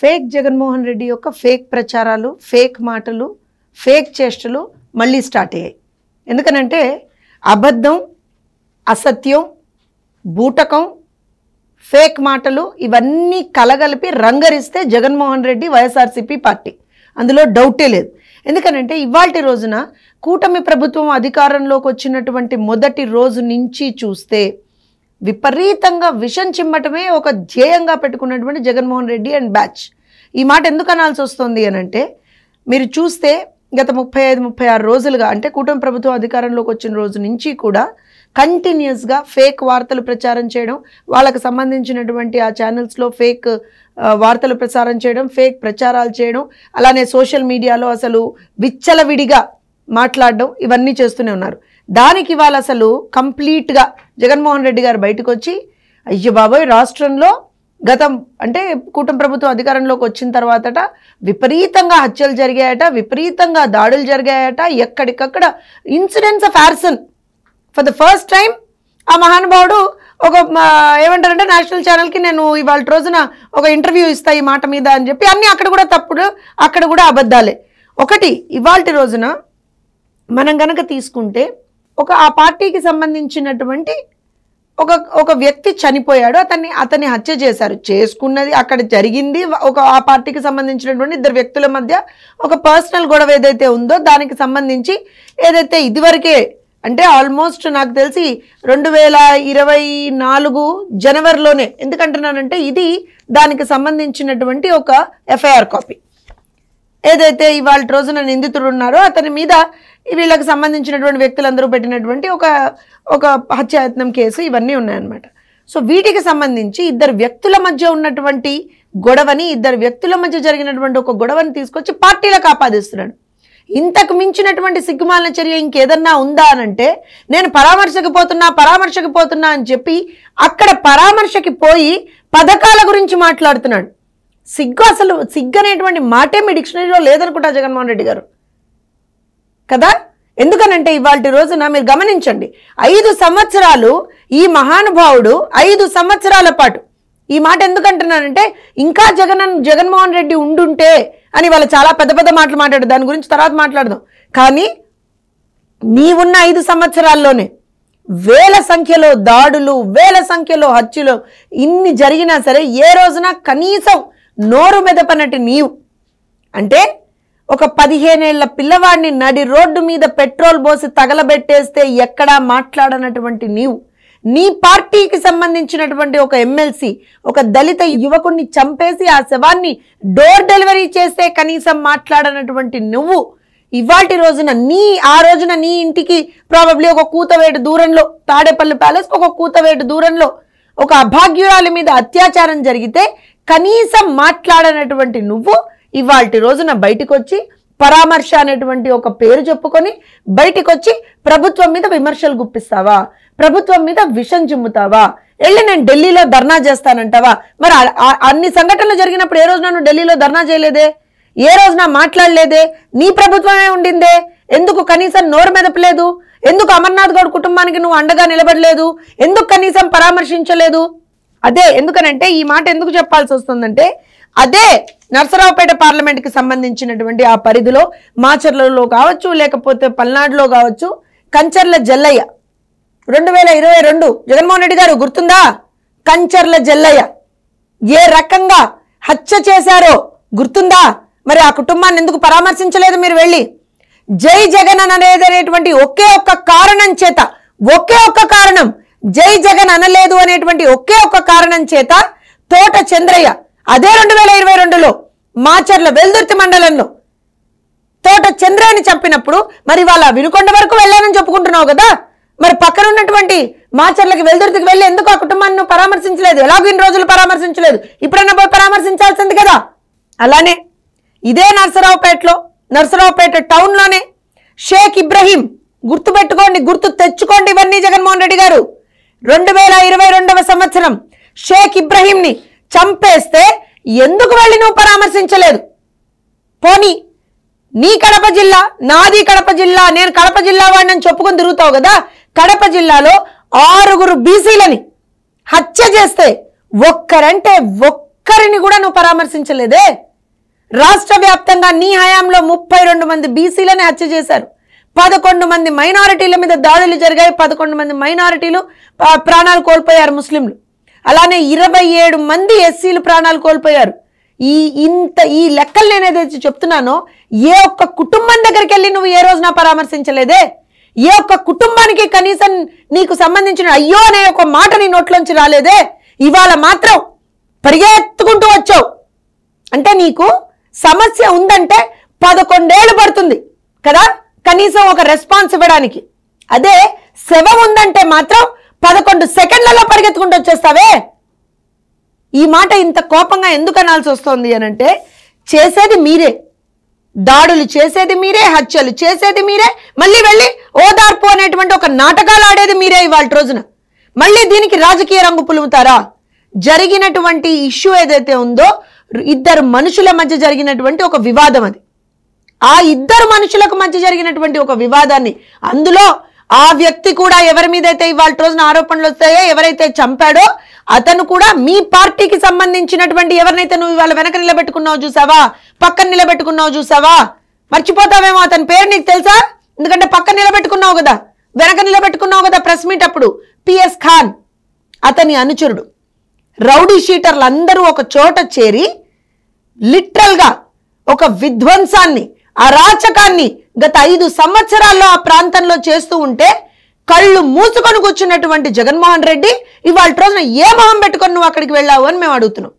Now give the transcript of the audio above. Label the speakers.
Speaker 1: Fake Jaganmohan Reddy యొక్క fake ప్రచారాలు, fake మాటలు, ఫేక్ చేష్టలు మళ్ళీ స్టార్ట్ అయ్యాయి. ఎందుకనంటే అబద్ధం, అసత్యం, బూటకం, ఫేక్ మాటలు ఇవన్నీ కలగలిపి రంగరిస్తే జగన్మోహన్ రెడ్డి వైఎస్ఆర్సీపీ పార్టీ, అందులో డౌటే లేదు. ఎందుకనంటే ఇవాల్టి రోజున కూటమి ప్రభుత్వం అధికారంలోకి వచ్చినటువంటి మొదటి రోజు నుంచి చూస్తే విపరీతంగా విషం చిమ్మటమే ఒక ధ్యేయంగా పెట్టుకున్నటువంటి జగన్మోహన్ రెడ్డి అండ్ బ్యాచ్. ఈ మాట ఎందుకు అనాల్సి వస్తుంది అనంటే, మీరు చూస్తే గత 35-36 రోజులుగా, అంటే కూటమి ప్రభుత్వం అధికారంలోకి వచ్చిన రోజు నుంచి కూడా కంటిన్యూస్గా ఫేక్ వార్తలు ప్రచారం చేయడం, వాళ్ళకు సంబంధించినటువంటి ఆ ఛానల్స్లో ఫేక్ వార్తలు ప్రసారం చేయడం, ఫేక్ ప్రచారాలు చేయడం, అలానే సోషల్ మీడియాలో అసలు విచ్చలవిడిగా మాట్లాడడం, ఇవన్నీ చేస్తూనే ఉన్నారు. దానికి వాళ్ళు అసలు కంప్లీట్గా జగన్మోహన్ రెడ్డి గారు బయటకు వచ్చి, అయ్యో బాబోయ్ రాష్ట్రంలో గతం అంటే కూటమి ప్రభుత్వం అధికారంలోకి వచ్చిన తర్వాతట విపరీతంగా హత్యలు జరిగాయట, విపరీతంగా దాడులు జరిగాయట, ఎక్కడికక్కడ incidents of arson. For the first time ఆ మహానుభావుడు ఒక ఏమంటారంటే నేషనల్ ఛానల్కి నేను ఇవాళ రోజున ఒక ఇంటర్వ్యూ ఇస్తా ఈ మాట మీద అని చెప్పి, అన్నీ అక్కడ కూడా తప్పుడు, అక్కడ కూడా అబద్ధాలే. ఒకటి ఇవాల్టి రోజున మనం గనక తీసుకుంటే ఆ పార్టీకి సంబంధించినటువంటి ఒక వ్యక్తి చనిపోయాడు, అతన్ని హత్య చేశారు. చేసుకున్నది అక్కడ జరిగింది ఆ పార్టీకి సంబంధించినటువంటి ఇద్దరు వ్యక్తుల మధ్య ఒక పర్సనల్ గొడవ ఏదైతే ఉందో దానికి సంబంధించి ఏదైతే ఇదివరకే అంటే ఆల్మోస్ట్ నాకు తెలిసి 2024 జనవరిలోనే, ఎందుకంటున్నానంటే ఇది దానికి సంబంధించినటువంటి ఒక ఎఫ్ఐఆర్ కాపీ. ఏదైతే ఇవాళ రోజున నిందితుడు ఉన్నారో అతని మీద వీళ్ళకి సంబంధించినటువంటి వ్యక్తులందరూ పెట్టినటువంటి ఒక హత్యాయత్నం కేసు ఇవన్నీ ఉన్నాయన్నమాట. సో వీటికి సంబంధించి ఇద్దరు వ్యక్తుల మధ్య ఉన్నటువంటి గొడవని, ఇద్దరు వ్యక్తుల మధ్య జరిగినటువంటి ఒక గొడవని తీసుకొచ్చి పార్టీలకు ఆపాదిస్తున్నాడు. ఇంతకు మించినటువంటి సిగ్గుమాలిన చర్య ఇంకేదన్నా ఉందా అనంటే, నేను పరామర్శకు పోతున్నా అని చెప్పి అక్కడ పరామర్శకి పోయి పథకాల గురించి మాట్లాడుతున్నాడు. అసలు సిగ్గు అనేటువంటి మాటే మీ డిక్షనరీలో లేదనుకుంటా జగన్మోహన్ రెడ్డి గారు కదా. ఎందుకనంటే ఇవాళ రోజున మీరు గమనించండి, 5 సంవత్సరాలు ఈ మహానుభావుడు 5 సంవత్సరాల పాటు, ఈ మాట ఎందుకంటున్నానంటే ఇంకా జగన్మోహన్ రెడ్డి ఉండుంటే అని వాళ్ళు చాలా పెద్ద మాటలు మాట్లాడారు, దాని గురించి తర్వాత మాట్లాడదాం. కానీ నీవున్న 5 సంవత్సరాల్లోనే వేల సంఖ్యలో దాడులు, వేల సంఖ్యలో హత్యలు ఇన్ని జరిగినా సరే ఏ రోజున కనీసం నోరు మెదపనట్టు నీవు, అంటే ఒక 15 ఏళ్ల పిల్లవాడిని నడి రోడ్డు మీద పెట్రోల్ పోసి తగలబెట్టేస్తే ఎక్కడా మాట్లాడనటువంటి నీవు, నీ పార్టీకి సంబంధించినటువంటి ఒక ఎమ్మెల్సీ ఒక దళిత యువకుడిని చంపేసి ఆ శవాన్ని డోర్ డెలివరీ చేస్తే కనీసం మాట్లాడనటువంటి నువ్వు ఇవాల్టి రోజున ఆ రోజున నీ ఇంటికి ప్రాబబ్లీ ఒక కూతవేటు దూరంలో, తాడేపల్లి ప్యాలెస్ ఒక కూతవేటు దూరంలో ఒక అభాగ్యురాలి మీద అత్యాచారం జరిగితే కనీసం మాట్లాడనటువంటి నువ్వు ఇవాల్టి రోజున బయటకు వచ్చి పరామర్శ అనేటువంటి ఒక పేరు చెప్పుకొని బయటకు వచ్చి ప్రభుత్వం మీద విమర్శలు గుప్పిస్తావా, ప్రభుత్వం మీద విషం చిమ్ముతావా, వెళ్ళి నేను ఢిల్లీలో ధర్నా చేస్తానంటావా? మరి అన్ని సంఘటనలు జరిగినప్పుడు ఏ రోజున నువ్వు ఢిల్లీలో ధర్నా చేయలేదే, ఏ రోజున మాట్లాడలేదే, నీ ప్రభుత్వమే ఉండిందే, ఎందుకు కనీసం నోరు మెదపలేదు, ఎందుకు అమర్నాథ్ గౌడ్ కుటుంబానికి నువ్వు అండగా నిలబడలేదు, ఎందుకు కనీసం పరామర్శించలేదు? అదే ఎందుకనంటే ఈ మాట ఎందుకు చెప్పాల్సి వస్తుందంటే, అదే నర్సరావుపేట పార్లమెంట్కి సంబంధించినటువంటి ఆ పరిధిలో మాచర్లలో కావచ్చు, లేకపోతే పల్నాడులో కావచ్చు, కంచర్ల జల్లయ్య 2022 జగన్మోహన్ రెడ్డి గారు గుర్తుందా? కంచర్ల జల్లయ్య ఏ రకంగా హత్య చేశారో గుర్తుందా? మరి ఆ కుటుంబాన్ని ఎందుకు పరామర్శించలేదు మీరు వెళ్ళి? జై జగన్ అనేటువంటి ఒకే ఒక్క కారణం చేత, ఒకే ఒక్క కారణం, జై జగన్ అనలేదు అనేటువంటి ఒకే ఒక్క కారణం చేత తోట చంద్రయ్య అదే 2022లో మాచర్ల వెల్దుర్తి మండలంలో తోట చంద్రయ్యని చంపినప్పుడు మరి వాళ్ళ వినుకొండ వరకు వెళ్ళానని చెప్పుకుంటున్నావు కదా, మరి పక్కన ఉన్నటువంటి మాచర్లకి వెల్దుర్తికి వెళ్ళి ఎందుకు ఆ కుటుంబాన్ని పరామర్శించలేదు? ఎలాగో ఇన్ని రోజులు పరామర్శించలేదు, ఇప్పుడైనా పోయి పరామర్శించాల్సింది కదా. అలానే ఇదే నర్సరావుపేట టౌన్లోనే షేక్ ఇబ్రహీం, గుర్తుపెట్టుకోండి, గుర్తు తెచ్చుకోండి ఇవన్నీ జగన్మోహన్ రెడ్డి గారు, 2022వ సంవత్సరం షేక్ ఇబ్రహీంని చంపేస్తే ఎందుకు వెళ్ళి నువ్వు పరామర్శించలేదు? పోనీ నీ కడప జిల్లా, నాది కడప జిల్లా, నేను కడప జిల్లా వాడిని చెప్పుకొని తిరుగుతావు కదా, కడప జిల్లాలో 6 బీసీలని హత్య చేస్తే ఒక్కరంటే ఒక్క ఒక్కరిని కూడా నువ్వు పరామర్శించలేదే. రాష్ట్ర వ్యాప్తంగా నీ హయాంలో 32 మంది బీసీలని హత్య చేశారు, 11 మంది మైనారిటీల మీద దాడులు జరిగాయి, 11 మంది మైనారిటీలు ప్రాణాలు కోల్పోయారు ముస్లింలు. అలానే 27 మంది ఎస్సీలు ప్రాణాలు కోల్పోయారు. ఈ లెక్కలు నేను ఏదైతే చెప్తున్నానో ఏ ఒక్క కుటుంబం దగ్గరికి వెళ్ళి నువ్వు ఏ రోజున పరామర్శించలేదే. ఏ ఒక్క కుటుంబానికి కనీసం నీకు సంబంధించిన అయ్యో అనే ఒక మాట నీ నోట్లోంచి రాలేదే. ఇవాళ మాత్రం పరిగెత్తుకుంటూ వచ్చావు. అంటే నీకు సమస్య ఉందంటే 11 ఏళ్ళు పడుతుంది కదా కనీసం ఒక రెస్పాన్స్ ఇవ్వడానికి. అదే శవం ఉందంటే మాత్రం 11 సెకండ్లలో పరిగెత్తుకుంటూ వచ్చేస్తావే. ఈ మాట ఇంత కోపంగా ఎందుకు అనాల్సి వస్తుంది అనంటే చేసేది మీరే, దాడులు చేసేది మీరే, హత్యలు చేసేది మీరే, మళ్ళీ వెళ్ళి ఓదార్పు అనేటువంటి ఒక నాటకాలు ఆడేది మీరే. ఇవాళ రోజున మళ్ళీ దీనికి రాజకీయ రంగు పులుముతారా? జరిగినటువంటి ఇష్యూ ఏదైతే ఉందో ఇద్దరు మనుషుల మధ్య జరిగినటువంటి ఒక వివాదం, అది ఆ ఇద్దరు మనుషులకు మధ్య జరిగినటువంటి ఒక వివాదాన్ని, అందులో ఆ వ్యక్తి కూడా ఎవరి మీద అయితే ఇవాళ రోజున ఆరోపణలు వస్తాయో, ఎవరైతే చంపాడో అతను కూడా మీ పార్టీకి సంబంధించినటువంటి ఎవరినైతే నువ్వు ఇవాళ వెనక నిలబెట్టుకున్నావు చూసావా, పక్కన నిలబెట్టుకున్నావు చూసావా, మర్చిపోతావేమో అతని పేరు నీకు తెలుసా? ఎందుకంటే పక్కన నిలబెట్టుకున్నావు కదా, వెనక నిలబెట్టుకున్నావు కదా ప్రెస్ మీట్ అప్పుడు. పిఎస్ ఖాన్ అతని అనుచరుడు. రౌడీ షీటర్లు అందరూ ఒక చోట చేరి లిటరల్ గా ఒక విధ్వంసాన్ని, అరాచకాన్ని గత 5 సంవత్సరాల్లో ఆ ప్రాంతంలో చేస్తూ ఉంటే కళ్ళు మూసుకొని కూర్చున్నటువంటి జగన్మోహన్ రెడ్డి ఇవాళ రోజున ఏ మొహం పెట్టుకొని నువ్వు అక్కడికి వెళ్ళావు అని మేము అడుగుతున్నాం.